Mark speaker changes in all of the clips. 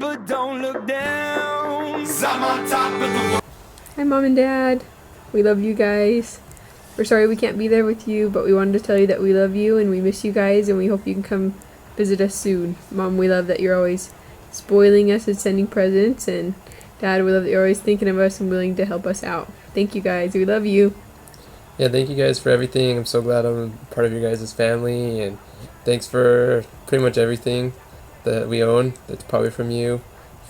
Speaker 1: but don't look down. 'Cause I'm on top of the world.
Speaker 2: Hi, Mom and Dad. We love you guys. We're sorry we can't be there with you, but we wanted to tell you that we love you and we miss you guys, and we hope you can come visit us soon. Mom, we love that you're always spoiling us and sending presents, and Dad, we love that you're always thinking of us and willing to help us out. Thank you guys. We love you.
Speaker 3: Yeah, thank you guys for everything. I'm so glad I'm part of your guys' family, and thanks for pretty much everything that we own. That's probably from you.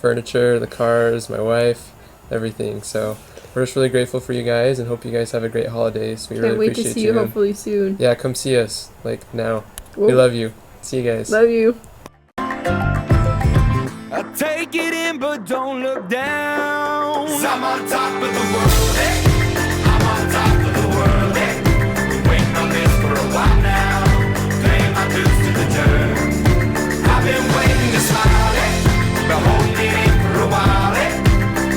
Speaker 3: Furniture, the cars, my wife, everything. So we're just really grateful for you guys and hope you guys have a great holidays. We
Speaker 2: Can't
Speaker 3: really
Speaker 2: wait
Speaker 3: appreciate
Speaker 2: to see you hopefully soon.
Speaker 3: Yeah, come see us, like now.
Speaker 2: Whoa.
Speaker 3: We love you. See you guys.
Speaker 2: Love you.
Speaker 1: I take it in, but don't look down. 'Cause I'm on top of the world, eh? I'm on top of the world, eh? Been waiting on this for a while now. Paying my dues to the dirt. I've been waiting to smile, eh? Been holding it in for a while, eh?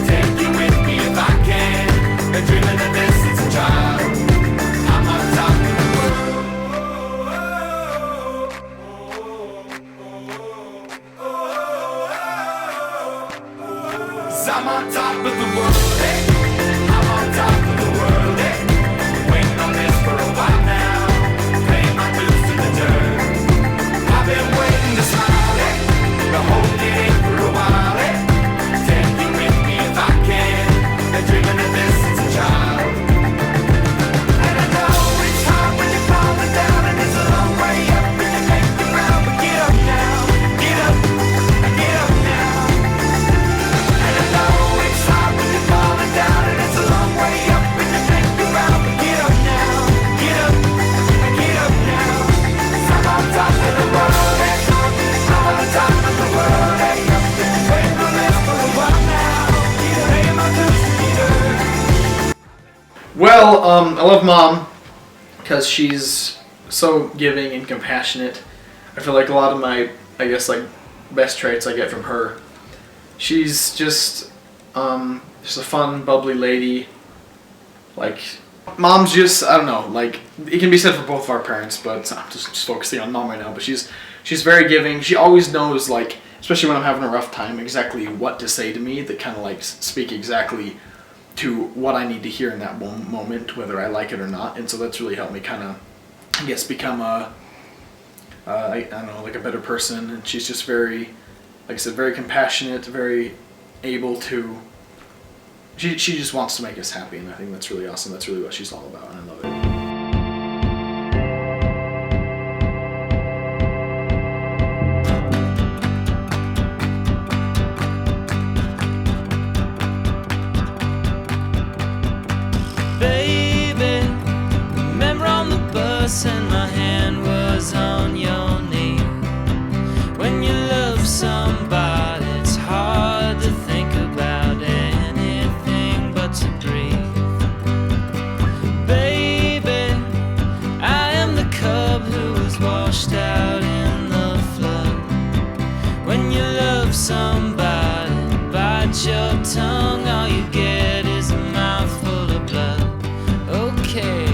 Speaker 1: Take you with me if I can. Been dreaming of this since a child. I'm on top of the world. 'Cause I'm on top of the world, eh? I'm on top of the world, eh? Waiting on this for a while now. Paying my dues to the dirt. I've been waiting to smile, eh? Been holding it in for a while, eh? Take you with me if I can. Been dreaming of this since a child. And I know it's hard when you're falling down, and it's a long way up when you make the ground. But get up now, get up, get up now. And I know it's hard when you're falling down, and it's a long way up when you make the ground. But get up now, get up, get up now. 'Cause I'm on top of the world, eh? I'm on top of the world, eh? Waiting for this for a while now. Paying my dues to the dirt.
Speaker 4: Well, I love Mom because she's so giving and compassionate. I feel like a lot of my, I guess, like best traits I get from her. She's just a fun, bubbly lady. Like, Mom's just, I don't know, like, it can be said for both of our parents, but I'm just focusing on Mom right now. But she's very giving. She always knows, like, especially when I'm having a rough time, exactly what to say to me that kind of like speak exactly to what I need to hear in that moment, whether I like it or not. And so that's really helped me kind of, I guess, become I don't know, like a better person. And she's just very, like I said, very compassionate, very able to, she just wants to make us happy, and I think that's really awesome. That's really what she's all about, and I love it.
Speaker 5: Baby, remember on the bus and my hand was on your knee. When you love somebody, it's hard to think about anything but to breathe. Baby, I am the cub who was washed out in the flood. When you love somebody, bite your tongue, all you get is a mouthful of blood. Okay.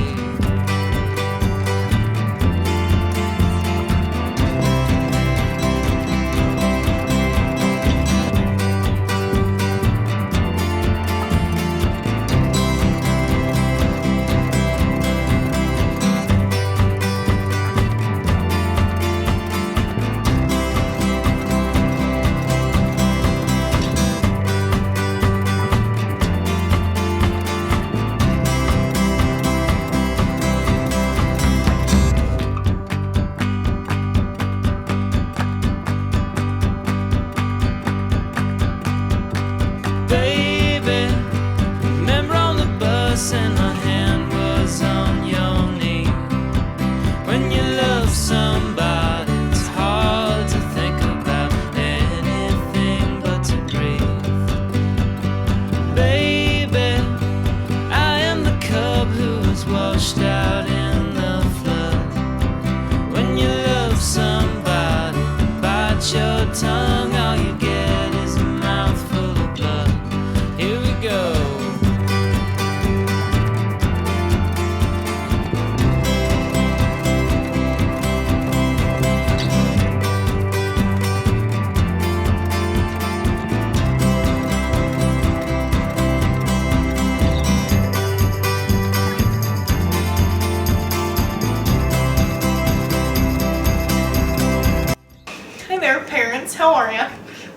Speaker 6: How are ya?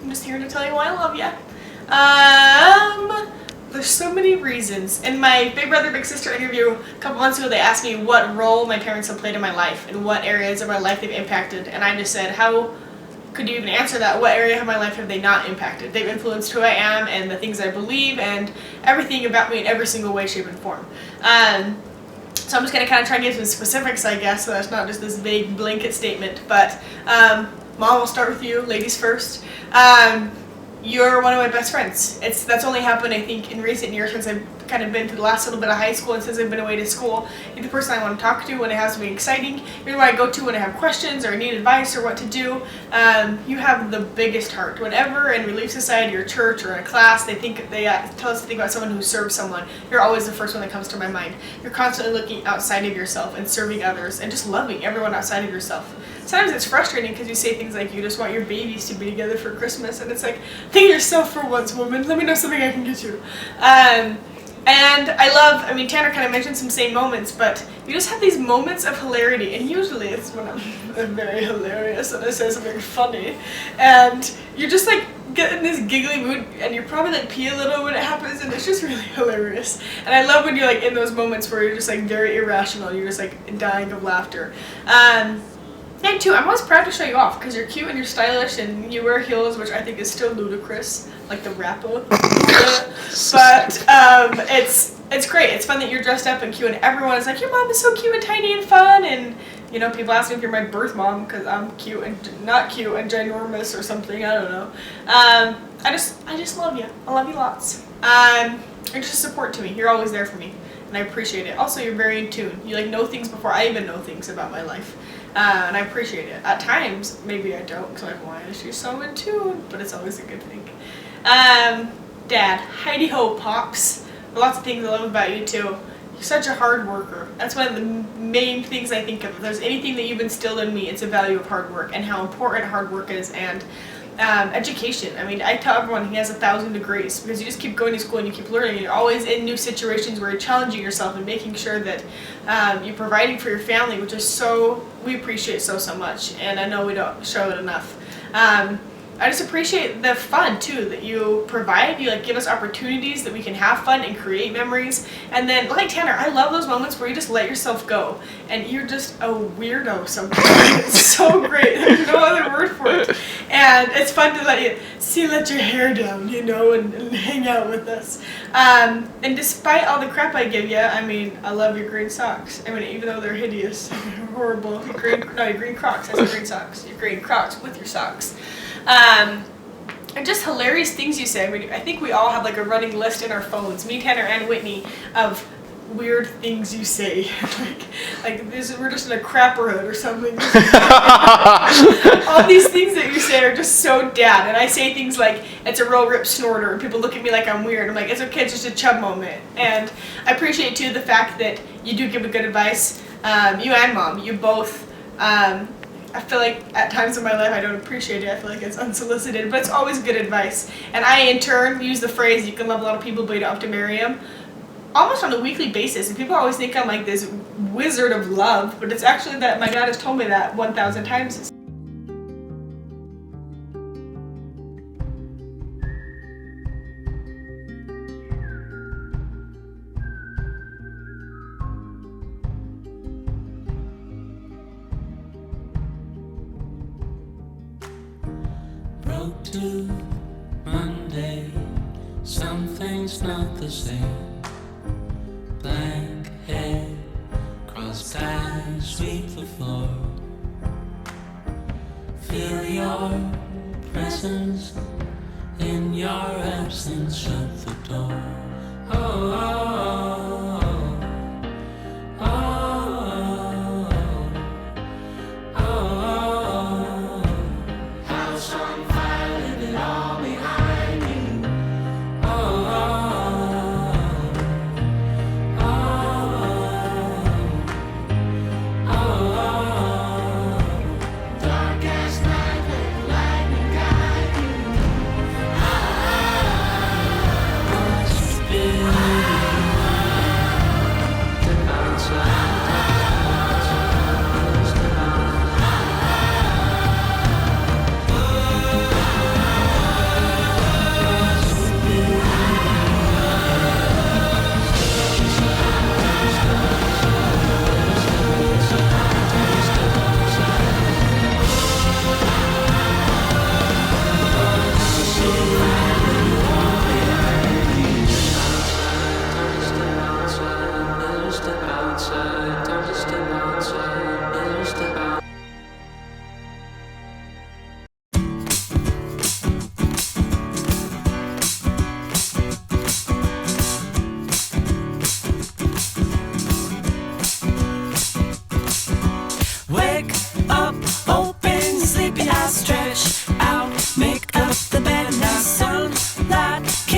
Speaker 6: I'm just here to tell you I love ya. There's so many reasons. In my Big Brother Big Sister interview a couple months ago, they asked me what role my parents have played in my life and what areas of my life they've impacted. And I just said, how could you even answer that? What area of my life have they not impacted? They've influenced who I am and the things I believe and everything about me in every single way, shape, and form. So I'm just going to kind of try and get some specifics, I guess, so that's not just this vague blanket statement. But Mom, we'll start with you, ladies first. You're one of my best friends. That's only happened, I think, in recent years since I've kind of been through the last little bit of high school and since I've been away to school. You're the person I want to talk to when it has something exciting. You're the one I go to when I have questions or need advice or what to do. You have the biggest heart. Whenever in Relief Society or church or in a class they tell us to think about someone who serves someone, you're always the first one that comes to my mind. You're constantly looking outside of yourself and serving others and just loving everyone outside of yourself. Sometimes it's frustrating because you say things like you just want your babies to be together for Christmas, and it's like, think of yourself for once, woman. Let me know something I can get you. And I mean, Tanner kind of mentioned some same moments, but you just have these moments of hilarity, and usually it's when I'm very hilarious and I say something funny, and you just like get in this giggly mood, and you probably like pee a little when it happens, and it's just really hilarious. And I love when you're like in those moments where you're just like very irrational, you're just like dying of laughter. And two, I'm always proud to show you off because you're cute and you're stylish and you wear heels, which I think is still ludicrous, like the rapper. But it's great. It's fun that you're dressed up and cute, and everyone is like, your mom is so cute and tiny and fun. And you know, people ask me if you're my birth mom because I'm cute and not cute and ginormous or something. I don't know. I just love you. I love you lots. You're just a support to me. You're always there for me, and I appreciate it. Also, you're very in tune. You like know things before I even know things about my life. And I appreciate it. At times, maybe I don't, because I'm like, why is she so in tune? But it's always a good thing. Dad, Heidi Ho, Pops. Lots of things I love about you too. You're such a hard worker. That's one of the main things I think of. If there's anything that you've instilled in me, it's a value of hard work and how important hard work is, and education. I mean, I tell everyone he has 1,000 degrees because you just keep going to school and you keep learning. And you're always in new situations where you're challenging yourself and making sure that you're providing for your family, which is we appreciate so much. And I know we don't show it enough. I just appreciate the fun too that you provide. You like give us opportunities that we can have fun and create memories. And then like Tanner, I love those moments where you just let yourself go and you're just a weirdo sometimes. It's so great. There's no other word for it. And it's fun to let your hair down, you know, and hang out with us. And despite all the crap I give you, I mean, I love your green socks. I mean, even though they're hideous, horrible. Your green Crocs. I said green socks. Your green Crocs with your socks. And just hilarious things you say. I mean, I think we all have like a running list in our phones, me, Tanner, and Whitney, of weird things you say. We're just in a crapperhood or something. All these things that you say are just so dad. And I say things like, it's a real rip snorter, and people look at me like I'm weird. I'm like, it's okay, it's just a chub moment. And I appreciate too the fact that you do give a good advice. You and Mom, you both, I feel like at times in my life I don't appreciate it. I feel like it's unsolicited, but it's always good advice. And I, in turn, use the phrase, you can love a lot of people, but you don't have to marry them, almost on a weekly basis. And people always think I'm like this wizard of love, but it's actually that my dad has told me that 1,000 times.
Speaker 5: Broke to Monday, something's not the same. Blank head, crossed eyes, sweep the floor. Feel your presence, in your absence, shut the door. Oh, oh, oh, oh, oh, oh, oh. House on fire, leave it all behind you. Oh, oh, oh, oh, oh. Darkest night, let lightning guide you. Oh, oh, oh.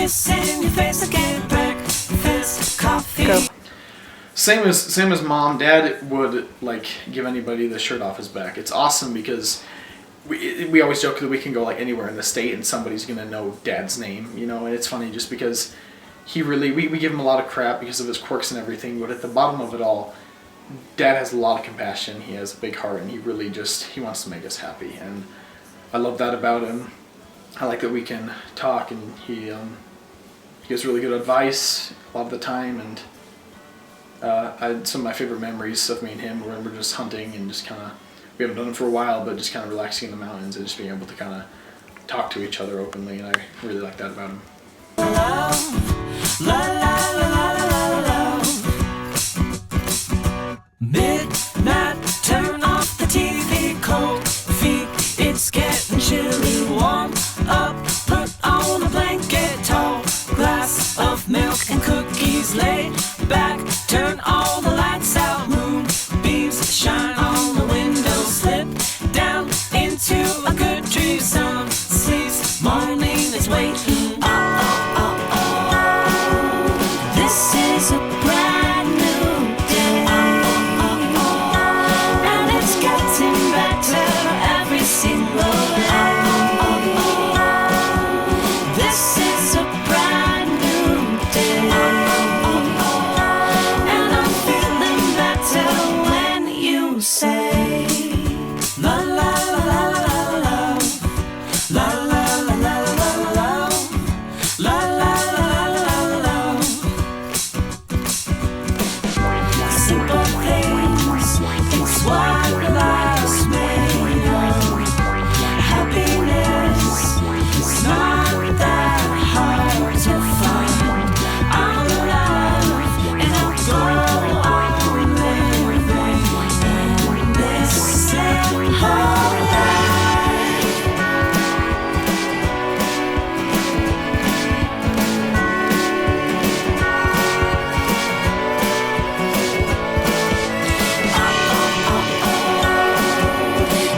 Speaker 5: Kiss in your face, I get breakfast, coffee.
Speaker 2: Go.
Speaker 4: Same as Mom. Dad would like give anybody the shirt off his back. It's awesome because we always joke that we can go like anywhere in the state and somebody's gonna know Dad's name, you know. And it's funny just because he really we give him a lot of crap because of his quirks and everything. But at the bottom of it all, Dad has a lot of compassion. He has a big heart, and he really he wants to make us happy. And I love that about him. I like that we can talk, and he gives really good advice a lot of the time. And some of my favorite memories of me and him were we're just hunting and just kind of, we haven't done it for a while, but just kind of relaxing in the mountains and just being able to kind of talk to each other openly, and I really like that about him.
Speaker 5: Midnight, turn off the TV, cold feet, it's getting chilly, warm up, put on a blanket, tall glass of milk and cookies, lay back, turn all the lights out, moon beams shine on the window, slip down into a good dream, some sleeps, morning is waiting. This is a brand new day, and it's getting better every single day. This is a brand new day, and I'm feeling better when you say la la la la la la la la la la la la la. Simple things, it's what life's made of. Happiness is not that hard to find. I'm alive and I'll go on living in this simple life.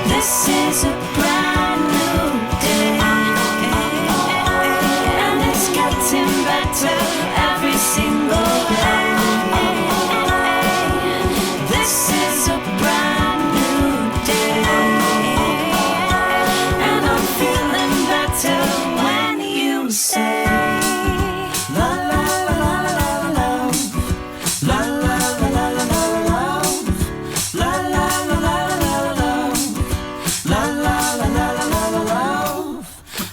Speaker 5: This is a brand new day, and it's getting better every single day. This is a brand new day, and I'm feeling better when you say la la la la la la la la la la la la la la la la. La la la la la la la love.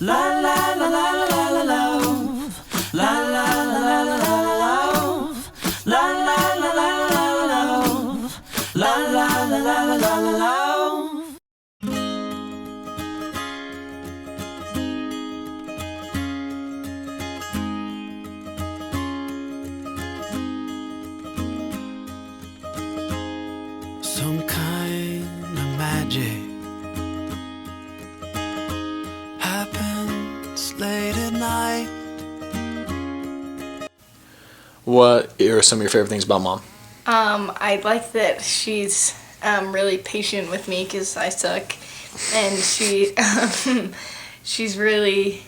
Speaker 5: La la la la la la love. La la la la la la love. La la la la la la love. La la la la la la love. Some kind of magic happens late at night.
Speaker 4: What are some of your favorite things about Mom?
Speaker 6: I like that she's really patient with me because I suck, and she's really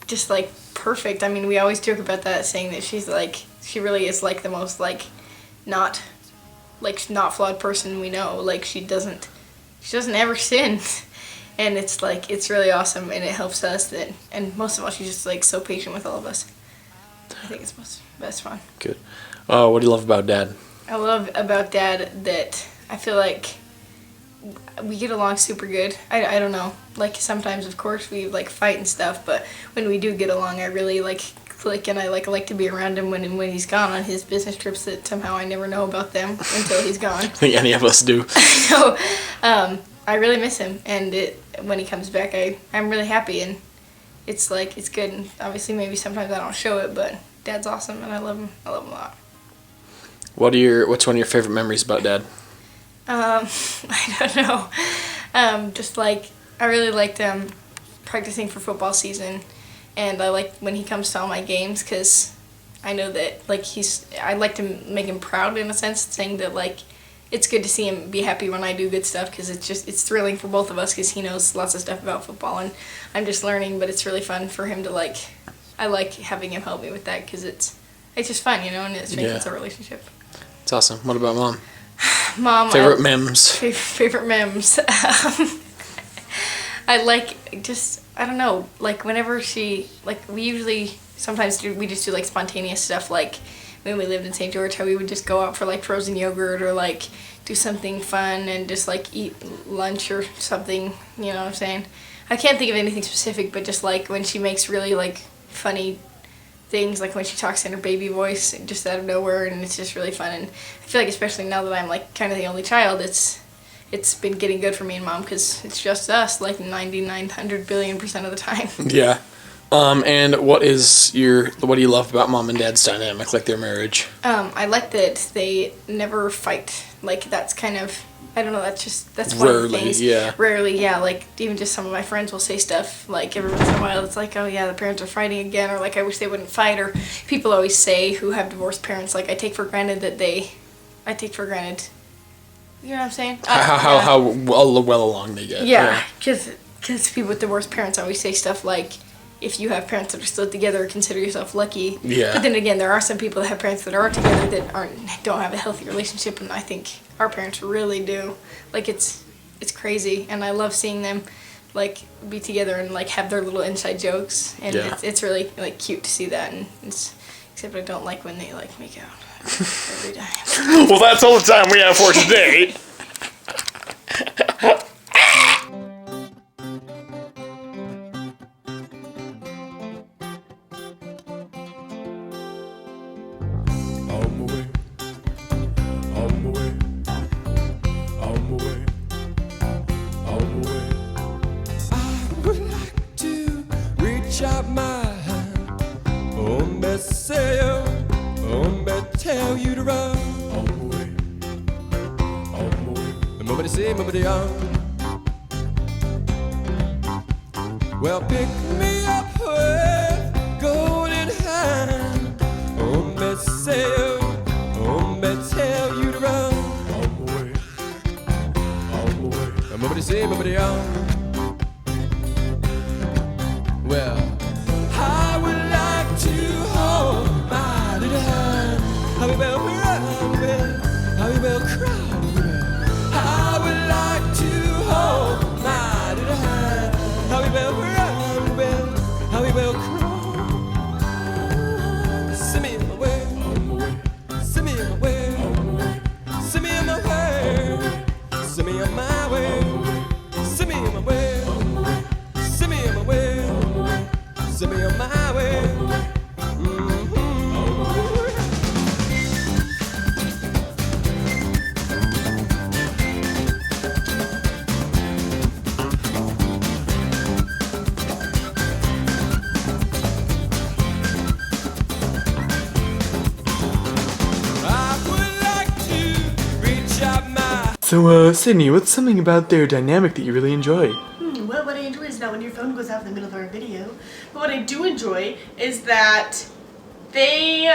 Speaker 6: just like perfect. I mean, we always joke about that, saying that she really is like the most not flawed person we know. Like she doesn't ever sin, and it's really awesome, and it helps us and most of all she's just so patient with all of us. I think it's best fun.
Speaker 4: Good. What do you love about Dad?
Speaker 6: I love about Dad that I feel like we get along super good. I don't know. Sometimes, of course, we fight and stuff, but when we do get along, I really click, and I like to be around him when he's gone on his business trips that somehow I never know about them until he's gone.
Speaker 4: I think any of us do.
Speaker 6: So, I really miss him, and when he comes back, I'm really happy, and it's good. And obviously, maybe sometimes I don't show it, but Dad's awesome, and I love him. I love him a lot.
Speaker 4: What's one of your favorite memories about Dad?
Speaker 6: I don't know. I really liked practicing for football season, and I like when he comes to all my games because I know that I like to make him proud in a sense, saying that it's good to see him be happy when I do good stuff because it's thrilling for both of us because he knows lots of stuff about football and I'm just learning, but it's really fun for him to I like having him help me with that because it's just fun, you know, and it strengthens
Speaker 7: Yeah.
Speaker 6: our relationship.
Speaker 7: It's awesome. What about mom?
Speaker 6: Mom,
Speaker 7: Favorite memes?
Speaker 6: favorite memes. I like just, I don't know, like whenever she, like we usually sometimes we just do like spontaneous stuff, like when we lived in St. George, how we would just go out for like frozen yogurt or like do something fun and just like eat lunch or something, you know what I'm saying? I can't think of anything specific, but just like when she makes really like funny things, like when she talks in her baby voice just out of nowhere, and it's just really fun. And I feel like especially now that I'm like kind of the only child, it's been getting good for me and mom because it's just us like 9900 billion% of the time.
Speaker 7: Yeah. And what do you love about mom and dad's dynamic, like their marriage?
Speaker 6: I like that they never fight. Like that's kind of, I don't know, that's one
Speaker 7: Rarely,
Speaker 6: of the things.
Speaker 7: yeah.
Speaker 6: Rarely, yeah. Like even just some of my friends will say stuff like every once in a while. It's like, oh yeah, the parents are fighting again, or like I wish they wouldn't fight. Or people always say who have divorced parents, like I take for granted. You know what I'm saying?
Speaker 7: How well along they get.
Speaker 6: Yeah, because people with divorced parents always say stuff like, if you have parents that are still together, consider yourself lucky.
Speaker 7: Yeah.
Speaker 6: But then again, there are some people that have parents that are together that don't have a healthy relationship, and I think our parents really do. Like it's crazy, and I love seeing them like be together and like have their little inside jokes, and
Speaker 7: Yeah.
Speaker 6: it's really like cute to see that. And except I don't like when they like make out every time.
Speaker 7: Well, that's all the time we have for today.
Speaker 1: On my way, on my way, on my way, on my way. I would like to reach out my hand, me say, me tell you to run. On my way, on my way. Nobody say, nobody on. Well, pick me up with golden hand. Me say, me tell you to run. On my way, on my way. Nobody say, nobody on. Well, I would like to hold my little hand. I will run, I will cry. I would like to hold my little hand. I will run, I will cry. Send me on my way, send me on my way, send me on my way, send me on my way, send me on my way, send me on my way, send me on my way.
Speaker 8: So, Sydney, what's something about their dynamic that you really enjoy?
Speaker 6: Well, what I enjoy is not when your phone goes off in the middle of our video. But what I do enjoy is that they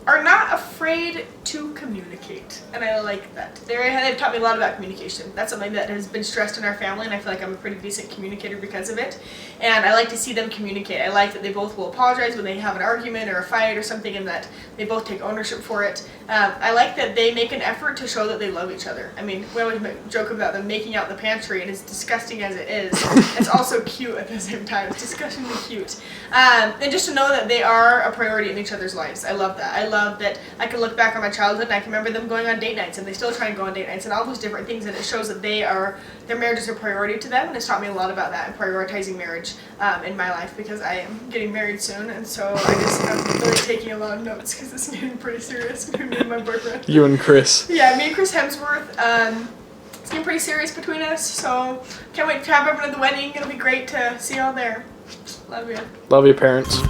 Speaker 6: are not afraid to communicate, and I like that. They've taught me a lot about communication. That's something that has been stressed in our family, and I feel like I'm a pretty decent communicator because of it. And I like to see them communicate. I like that they both will apologize when they have an argument or a fight or something, and that they both take ownership for it. I like that they make an effort to show that they love each other. I mean, we always joke about them making out in the pantry, and as disgusting as it is, it's also cute at the same time. It's disgustingly cute. And just to know that they are a priority in each other's lives. I love that. I love that I can look back on my childhood and I can remember them going on date nights, and they still try and go on date nights and all those different things, and it shows that their marriage is a priority to them, and it's taught me a lot about that and prioritizing marriage in my life, because I am getting married soon, and so I'm really taking a lot of notes because it's getting pretty serious between me and my boyfriend.
Speaker 8: You and Chris.
Speaker 6: Yeah, me and Chris Hemsworth. It's getting pretty serious between us, so can't wait to have everyone at the wedding. It'll be great to see you all there. Love you.
Speaker 8: Love your parents.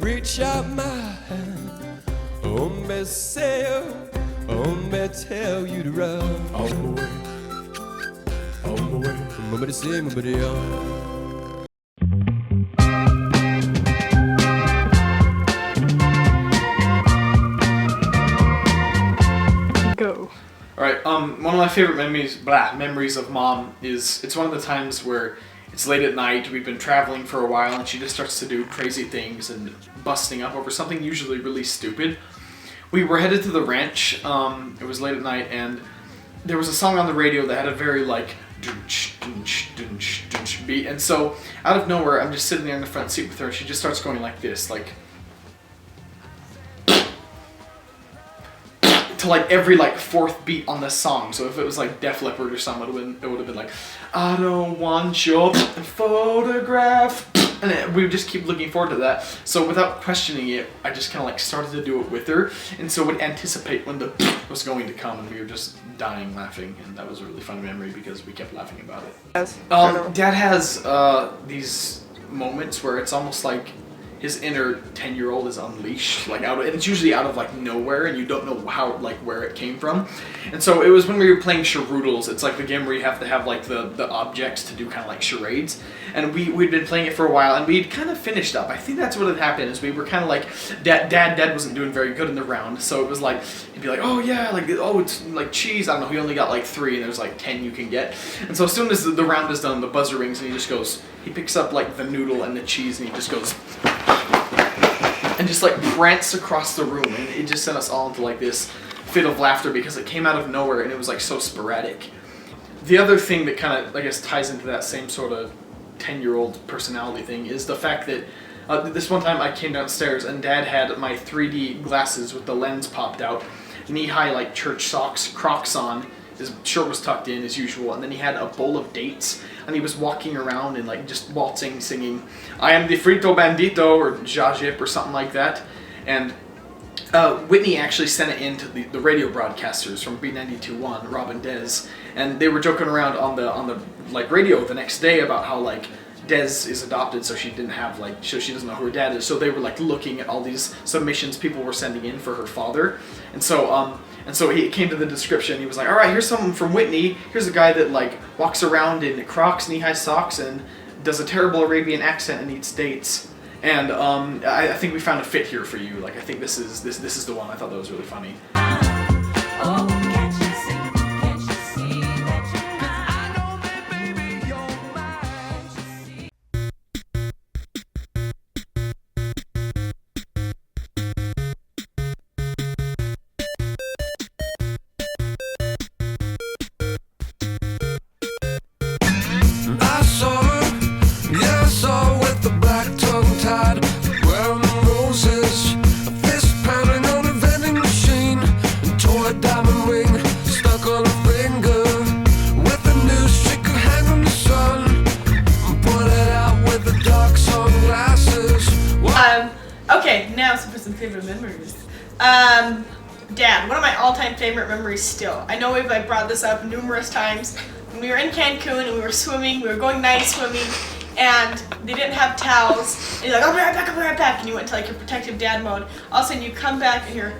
Speaker 1: reach out my hand. Oh, me say, oh, me tell you to run. On my way, on my way. Mama say, mama
Speaker 2: Go.
Speaker 4: All right. One of my favorite memories of Mom is it's one of the times where it's late at night. We've been traveling for a while, and she just starts to do crazy things and busting up over something usually really stupid. We were headed to the ranch. It was late at night, and there was a song on the radio that had a very like dunch, dunch, dunch, dunch beat. And so out of nowhere, I'm just sitting there in the front seat with her. She just starts going like this, like. To like every like fourth beat on this song. So if it was like Def Leppard or something, it would have been like, I don't want your photograph, and we would just keep looking forward to that. So without questioning it, I just kind of like started to do it with her, and so would anticipate when the was going to come, and we were just dying laughing, and that was a really fun memory because we kept laughing about it. Dad has these moments where it's almost like his inner 10-year-old is unleashed, like and it's usually out of like nowhere, and you don't know how, like where it came from. And so it was when we were playing Sharoodles. It's like the game where you have to have like the objects to do kind of like charades. And we'd been playing it for a while, and we'd kind of finished up. I think that's what had happened, is we were kind of like, Dad wasn't doing very good in the round, so it was like, he'd be like, oh yeah, like, oh, it's like cheese. I don't know, he only got like 3, and there's like 10 you can get. And so as soon as the round is done, the buzzer rings, and he just goes, he picks up like the noodle and the cheese, and he just goes, and just like pranced across the room, and it just sent us all into like this fit of laughter because it came out of nowhere, and it was like so sporadic. The other thing that kind of, I guess, ties into that same sort of 10-year-old personality thing is the fact that this one time I came downstairs and Dad had my 3D glasses with the lens popped out, knee-high like church socks, Crocs on, his shirt was tucked in as usual, and then he had a bowl of dates, and he was walking around and like just waltzing, singing, I am the Frito Bandito, or Jajip, or something like that. And Whitney actually sent it in to the radio broadcasters from B92.1, Rob and Dez, and they were joking around on the like radio the next day about how like Dez is adopted, so she didn't have like, so she doesn't know who her dad is. So they were like looking at all these submissions people were sending in for her father, and so he came to the description. He was like, all right, here's someone from Whitney. Here's a guy that like walks around in Crocs, knee-high socks, and does a terrible Arabian accent and eats dates. And I think we found a fit here for you. Like, I think this is the one. I thought that was really funny.
Speaker 1: Oh, can't you see that you're mine? I know that, baby, you're mine. I saw her, yeah, I saw her with the black tongue tied, wearing the roses, a fist pounding on a vending machine, and tore a diamond ring stuck on her finger, with a noose she could hang from the sun, and put it out with the dark sunglasses.
Speaker 6: Okay, now for some favorite memories. Dad, one of my all-time favorite memories still. I know we've like brought this up numerous times. When we were in Cancun and we were swimming, we were going night swimming, and they didn't have towels. And you're like, I'll be right back, and you went to like your protective dad mode. All of a sudden you come back and you're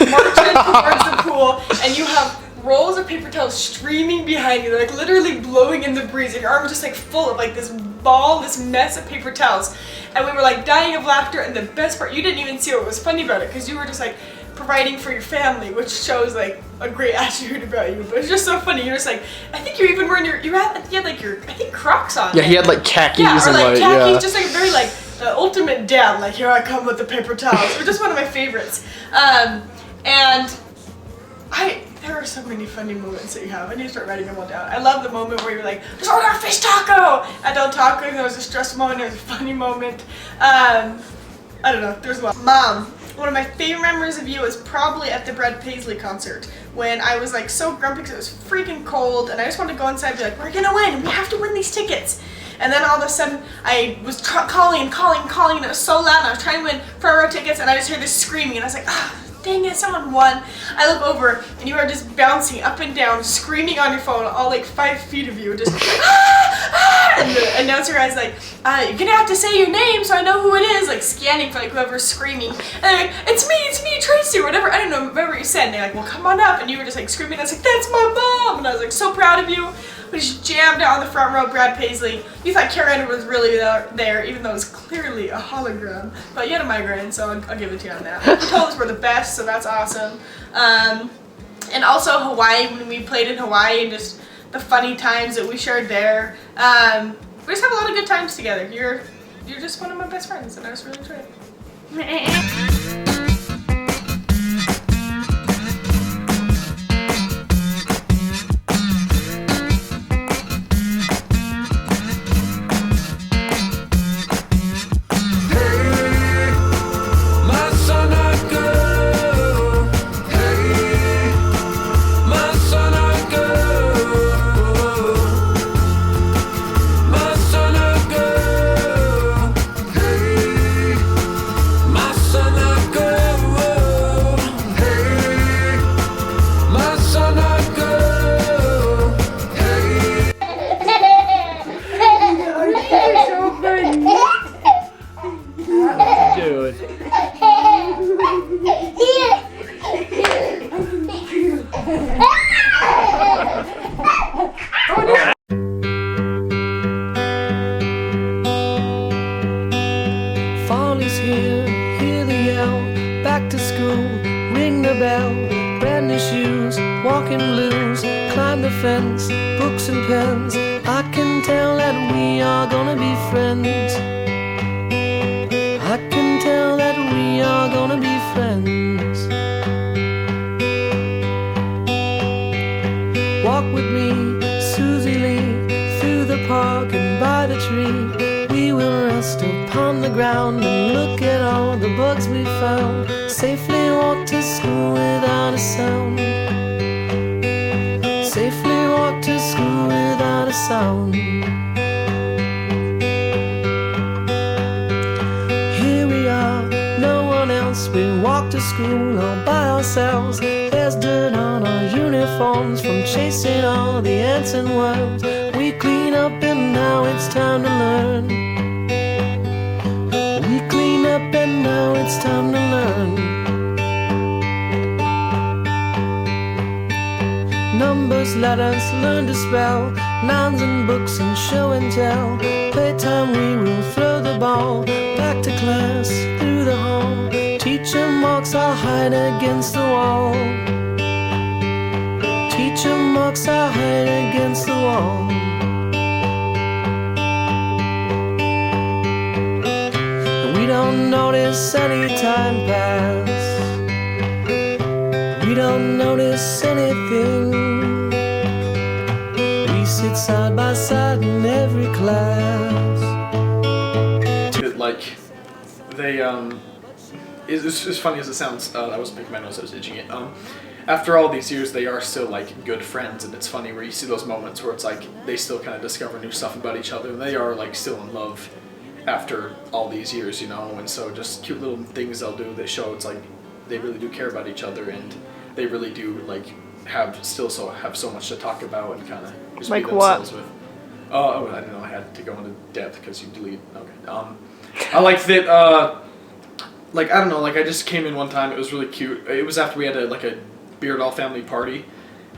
Speaker 6: marching towards the pool, and you have rolls of paper towels streaming behind you. They're like literally blowing in the breeze, and your arm is just like full of like this ball, this mess of paper towels. And we were like dying of laughter, and the best part, you didn't even see what was funny about it, because you were just like providing for your family, which shows like a great attitude about you. But it's just so funny. You're just like, I think you're even wearing you had like your, I think, Crocs on.
Speaker 7: Yeah, he had like khakis
Speaker 6: yeah, or
Speaker 7: and
Speaker 6: like khakis,
Speaker 7: yeah.
Speaker 6: just like very like the ultimate dad. Like, here I come with the paper towels. It's just one of my favorites. And there are so many funny moments that you have. I need to start writing them all down. I love the moment where you're like, let's order a fish taco at Del Taco. There was a stressful moment, there was a funny moment. I don't know, there's a lot. Mom, one of my favorite memories of you is probably at the Brad Paisley concert, when I was like so grumpy because it was freaking cold, and I just wanted to go inside and be like, we're gonna win, we have to win these tickets. And then all of a sudden, I was calling, and it was so loud, and I was trying to win front row tickets, and I just heard this screaming, and I was like, dang it, someone won. I look over, and you are just bouncing up and down, screaming on your phone, all like 5 feet of you, just and And the announcer guy's like, you're gonna have to say your name so I know who it is, like scanning for like whoever's screaming. And they're like, it's me, Tracy, or whatever. I don't know, remember what you said. And they're like, well, come on up. And you were just like screaming. I was like, that's my mom. And I was like, so proud of you. We just jammed out on the front row, Brad Paisley. You thought Karen was really there, even though it was clearly a hologram. But you had a migraine, so I'll give it to you on that. You told us we're the best, so that's awesome. And also Hawaii, when we played in Hawaii, and just the funny times that we shared there. We just have a lot of good times together. You're just one of my best friends, and I just really enjoy it.
Speaker 5: Fall is here, hear the yell, back to school, ring the bell, brand new shoes, walking blues, climb the fence, books and pens. I can tell that we are gonna be friends. I can tell that we are gonna be friends. Walk with me, Susie Lee, through the park and by the tree. We will rest upon the ground and look at all the bugs we found. Safely walk to school without a sound. Safely walk to school without a sound. Here we are, no one else. We walk to school all by ourselves. There's dirt on our uniforms from chasing all the ants and worms. We clean up and now it's time to learn. We clean up and now it's time to learn. Numbers, letters, learn to spell, nouns and books and show and tell. Playtime we will throw the ball, back to class, through the hall. Teacher marks our hide against the wall. Teacher marks our hide against the wall. We don't notice any time pass. We don't notice anything. We sit side by side in every class.
Speaker 4: Like, they, it's as funny as it sounds, I was picking my nose, I was itching it. After all these years, they are still, like, good friends, and it's funny where you see those moments where it's like, they still kind of discover new stuff about each other, and they are, like, still in love after all these years, you know, and so just cute little things they'll do that show it's like they really do care about each other, and they really do, like, have so much to talk about and kind of just
Speaker 6: like
Speaker 4: be themselves
Speaker 6: what?
Speaker 4: with. Oh, I didn't know I had to go into depth because you delete. Okay. I like that. Like, I don't know. Like, I just came in one time. It was really cute. It was after we had a Beard All family party,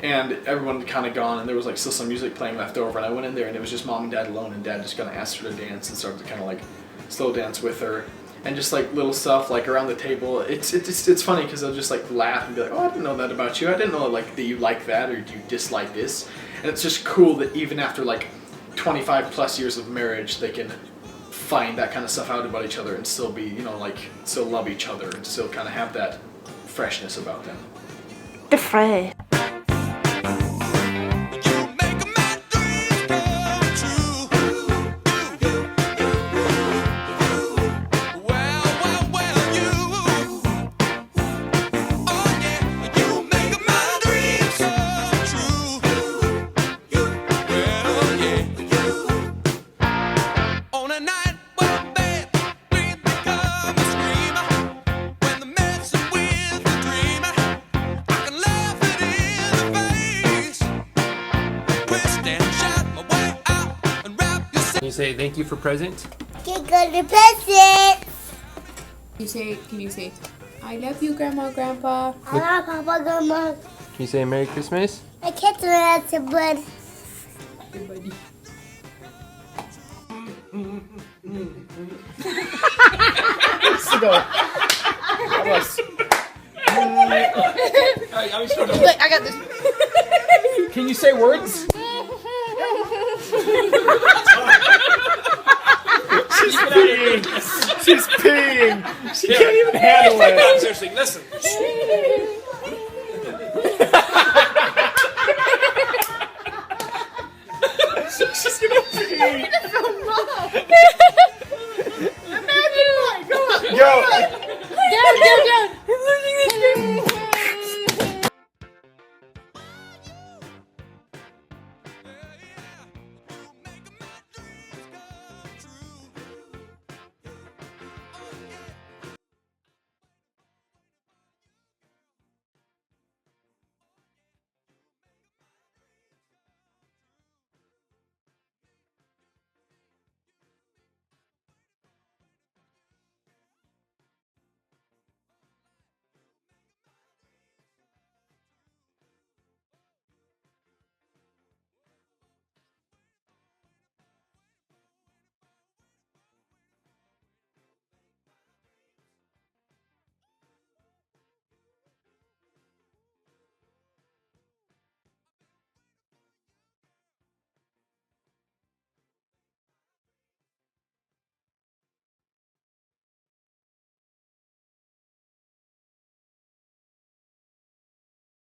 Speaker 4: and everyone had kind of gone, and there was like still some music playing left over. And I went in there, and it was just Mom and Dad alone, and Dad just kind of asked her to dance and started to kind of like slow dance with her, and just like little stuff like around the table. It's funny because they'll just like laugh and be like, oh, I didn't know that about you. I didn't know like that you like that or you dislike this. And it's just cool that even after like 25 plus years of marriage, they can find that kind of stuff out about each other and still be, you know, like still love each other and still kind of have that freshness about them.
Speaker 6: The fray.
Speaker 1: When the messing with the dreamer, I can laugh at it.
Speaker 3: say thank you for present?
Speaker 9: Can go to present.
Speaker 2: Can you say, I love you, Grandma, Grandpa.
Speaker 9: I love Papa, Grandma.
Speaker 3: Can you say Merry Christmas?
Speaker 9: I can't do that, but
Speaker 2: Everybody.
Speaker 6: Wait, I got this.
Speaker 4: Can you say words? She's peeing. She can't even handle it.
Speaker 7: Seriously, listen.
Speaker 4: She's gonna pee.
Speaker 6: Imagine, like, go on.
Speaker 4: Yo.
Speaker 6: Down. He's losing his game.